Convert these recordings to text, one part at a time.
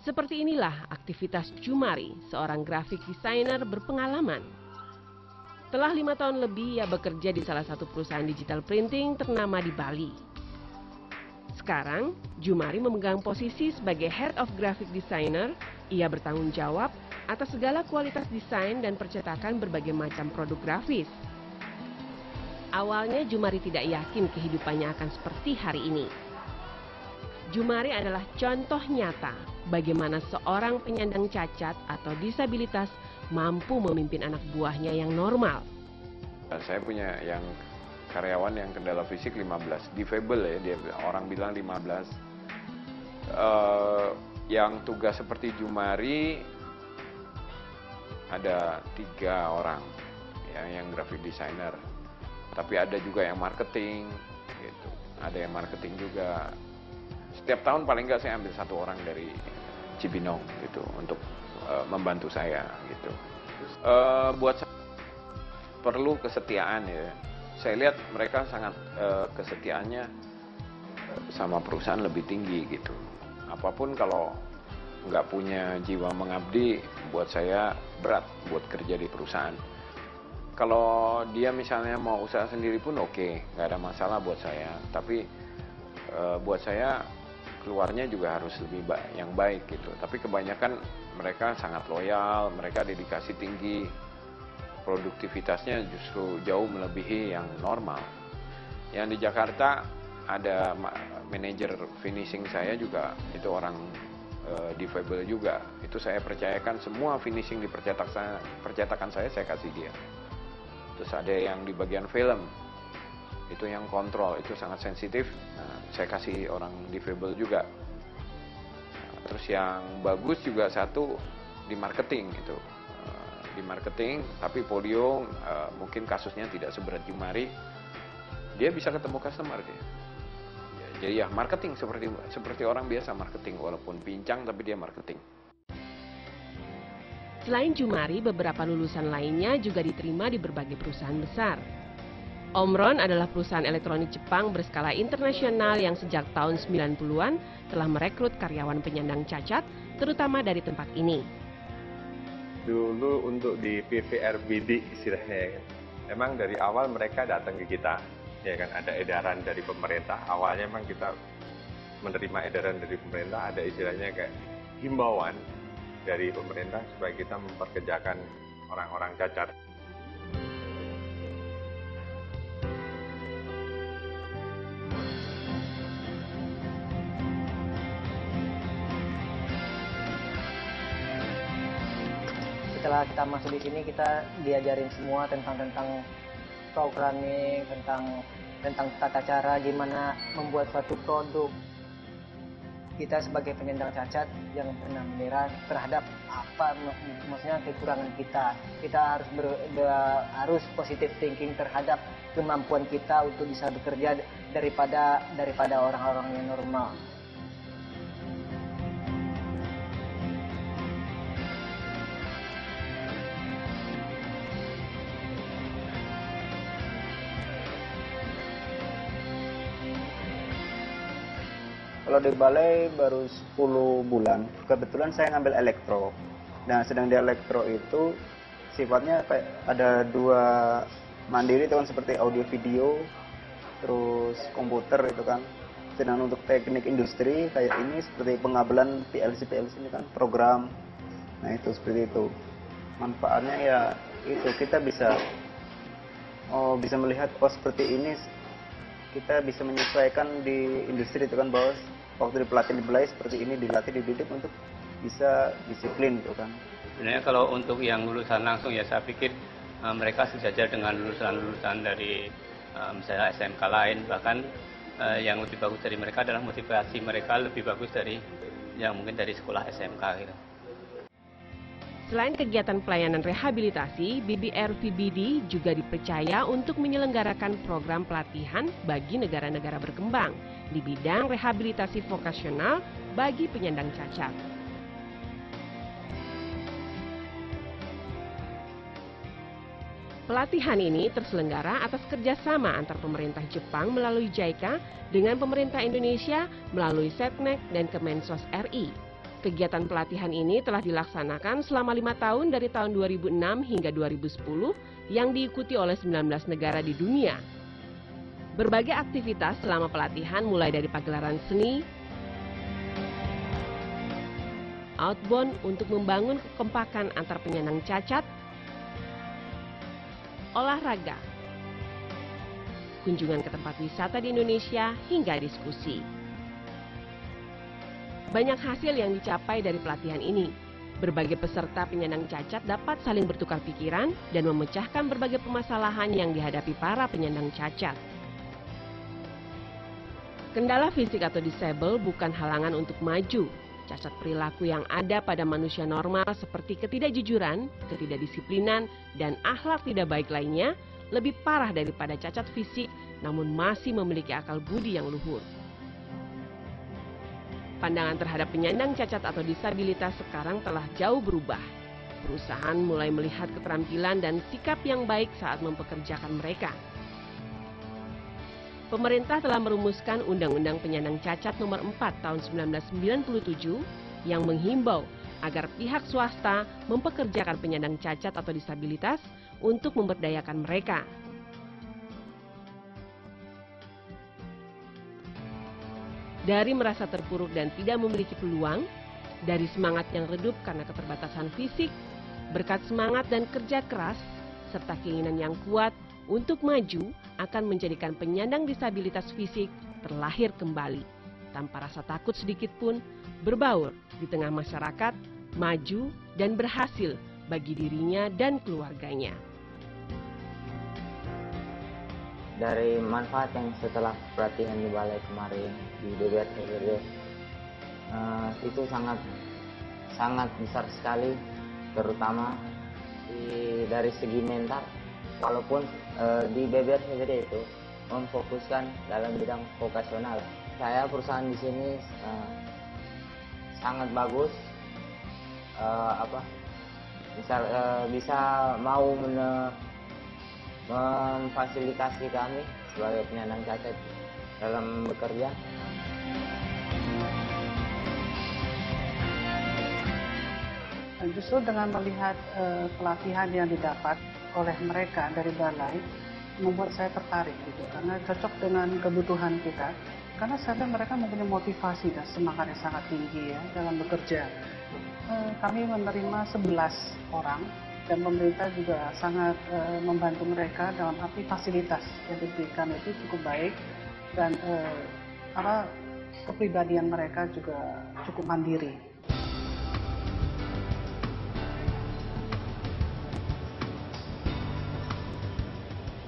Seperti inilah aktivitas Jumari, seorang graphic designer berpengalaman. Telah 5 tahun lebih ia bekerja di salah satu perusahaan digital printing ternama di Bali. Sekarang, Jumari memegang posisi sebagai Head of Graphic Designer. Ia bertanggung jawab atas segala kualitas desain dan percetakan berbagai macam produk grafis. Awalnya Jumari tidak yakin kehidupannya akan seperti hari ini. Jumari adalah contoh nyata bagaimana seorang penyandang cacat atau disabilitas mampu memimpin anak buahnya yang normal. Saya punya yang karyawan yang kendala fisik 15, difabel ya, dia orang bilang 15. Yang tugas seperti Jumari ada 3 orang ya, yang graphic designer. Tapi ada juga yang marketing, gitu. Ada yang marketing juga. Setiap tahun paling nggak saya ambil 1 orang dari Cibinong gitu untuk membantu saya gitu. Buat saya perlu kesetiaan ya. Saya lihat mereka sangat kesetiaannya sama perusahaan lebih tinggi gitu. Apapun kalau nggak punya jiwa mengabdi, buat saya berat buat kerja di perusahaan. Kalau dia misalnya mau usaha sendiri pun oke, nggak ada masalah buat saya. Tapi buat saya keluarnya juga harus lebih yang baik gitu. Tapi kebanyakan mereka sangat loyal, mereka dedikasi tinggi, produktivitasnya justru jauh melebihi yang normal. Yang di Jakarta ada manajer finishing saya juga, itu orang difabel juga. Itu saya percayakan semua finishing di percetakan saya kasih dia. Terus ada yang di bagian film, itu yang kontrol, itu sangat sensitif. Nah, saya kasih orang difabel juga. Terus yang bagus juga satu di marketing itu. Di marketing, tapi polio mungkin kasusnya tidak seberat Jumari. Dia bisa ketemu customer dia. Jadi ya marketing seperti orang biasa marketing, walaupun pincang tapi dia marketing. Selain Jumari, beberapa lulusan lainnya juga diterima di berbagai perusahaan besar. Omron adalah perusahaan elektronik Jepang berskala internasional yang sejak tahun 90-an telah merekrut karyawan penyandang cacat, terutama dari tempat ini. Dulu untuk di PVRBD istilahnya, memang dari awal mereka datang ke kita, ya kan, ada edaran dari pemerintah. Awalnya memang kita menerima edaran dari pemerintah, ada istilahnya kayak himbauan dari pemerintah supaya kita memperkerjakan orang-orang cacat. Setelah kita masuk di sini, kita diajarin semua tentang programming, tentang tata cara gimana membuat suatu produk. Kita sebagai penyandang cacat jangan pernah menyerah terhadap apa maksudnya kekurangan kita. Kita harus positive thinking terhadap kemampuan kita untuk bisa bekerja daripada orang-orang yang normal. Kalau di balai baru 10 bulan, kebetulan saya ngambil elektro. Nah, sedang di elektro itu sifatnya kayak ada 2 mandiri itu kan, seperti audio video, terus komputer itu kan. Sedang untuk teknik industri kayak ini seperti pengabelan PLC ini kan, program. Nah, itu seperti itu. Manfaatnya ya itu kita bisa melihat seperti ini kita bisa menyesuaikan di industri itu kan, bahwa waktu dipelatih di balai seperti ini, dilatih dididik untuk bisa disiplin gitu kan. Sebenarnya kalau untuk yang lulusan langsung ya saya pikir mereka sejajar dengan lulusan dari misalnya SMK lain, bahkan yang lebih bagus dari mereka adalah motivasi mereka lebih bagus dari yang mungkin dari sekolah SMK gitu. Selain kegiatan pelayanan rehabilitasi, BBRVBD juga dipercaya untuk menyelenggarakan program pelatihan bagi negara-negara berkembang di bidang rehabilitasi vokasional bagi penyandang cacat. Pelatihan ini terselenggara atas kerjasama antar pemerintah Jepang melalui JICA dengan pemerintah Indonesia melalui Setnek dan Kemensos RI. Kegiatan pelatihan ini telah dilaksanakan selama 5 tahun dari tahun 2006 hingga 2010 yang diikuti oleh 19 negara di dunia. Berbagai aktivitas selama pelatihan mulai dari pagelaran seni, outbound untuk membangun kekompakan antar penyandang cacat, olahraga, kunjungan ke tempat wisata di Indonesia, hingga diskusi. Banyak hasil yang dicapai dari pelatihan ini. Berbagai peserta penyandang cacat dapat saling bertukar pikiran dan memecahkan berbagai permasalahan yang dihadapi para penyandang cacat. Kendala fisik atau disabel bukan halangan untuk maju. Cacat perilaku yang ada pada manusia normal seperti ketidakjujuran, ketidakdisiplinan, dan akhlak tidak baik lainnya lebih parah daripada cacat fisik namun masih memiliki akal budi yang luhur. Pandangan terhadap penyandang cacat atau disabilitas sekarang telah jauh berubah. Perusahaan mulai melihat keterampilan dan sikap yang baik saat mempekerjakan mereka. Pemerintah telah merumuskan Undang-Undang Penyandang Cacat Nomor 4 Tahun 1997 yang menghimbau agar pihak swasta mempekerjakan penyandang cacat atau disabilitas untuk memberdayakan mereka. Dari merasa terpuruk dan tidak memiliki peluang, dari semangat yang redup karena keterbatasan fisik, berkat semangat dan kerja keras, serta keinginan yang kuat untuk maju akan menjadikan penyandang disabilitas fisik terlahir kembali, tanpa rasa takut sedikit pun, berbaur di tengah masyarakat, maju dan berhasil bagi dirinya dan keluarganya. Dari manfaat yang setelah pelatihan di balai kemarin di BBRHBD itu sangat besar sekali, terutama dari segi mental. Walaupun di BBRHBD itu memfokuskan dalam bidang vokasional, perusahaan di sini sangat bagus, bisa mau memfasilitasi kami sebagai penyandang cacat dalam bekerja. Justru dengan melihat pelatihan yang didapat oleh mereka dari balai membuat saya tertarik gitu, karena cocok dengan kebutuhan kita. Karena saya mereka mempunyai motivasi dan semangat yang sangat tinggi ya dalam bekerja. Kami menerima 11 orang. Dan pemerintah juga sangat membantu mereka dalam arti fasilitas yang diberikan itu cukup baik, dan kepribadian mereka juga cukup mandiri.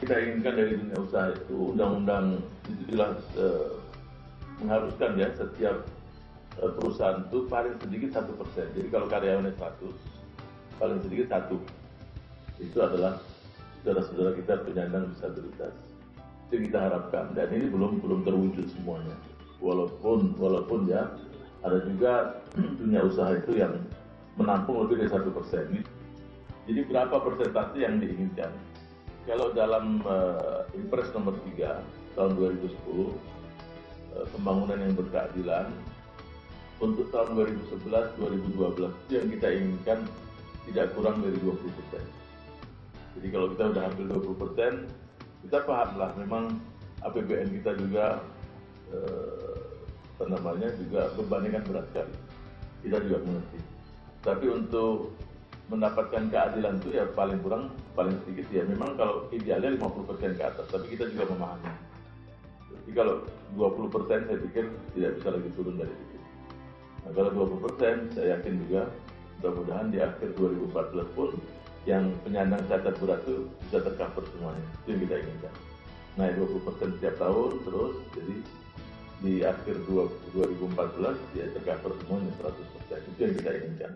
Kita inginkan dari dunia usaha itu, undang-undang itu jelas mengharuskan ya setiap perusahaan itu paling sedikit 1%. Jadi kalau karyawannya 100, paling sedikit 1 itu adalah saudara-saudara kita penyandang disabilitas. Itu yang kita harapkan, dan ini belum terwujud semuanya. Walaupun ya ada juga dunia usaha itu yang menampung lebih dari 1%. Jadi berapa persentase yang diinginkan? Kalau dalam Impres nomor 3 tahun 2010 pembangunan yang berkeadilan untuk tahun 2011-2012 itu yang kita inginkan tidak kurang dari 20%. Jadi kalau kita sudah hampir 20%, kita pahamlah memang APBN kita juga juga bebannya kan berat sekali. Kita juga mengerti. Tapi untuk mendapatkan keadilan itu ya paling kurang, paling sedikit ya memang kalau idealnya 50% ke atas, tapi kita juga memahami. Jadi kalau 20% saya pikir tidak bisa lagi turun dari situ. Nah kalau 20% saya yakin juga mudah-mudahan di akhir 2014 pun yang penyandang cacat berat itu bisa tercover semuanya. Itu yang kita inginkan. Nah 20% setiap tahun terus, jadi di akhir 2014 ya tercover semuanya 100%. Itu yang kita inginkan.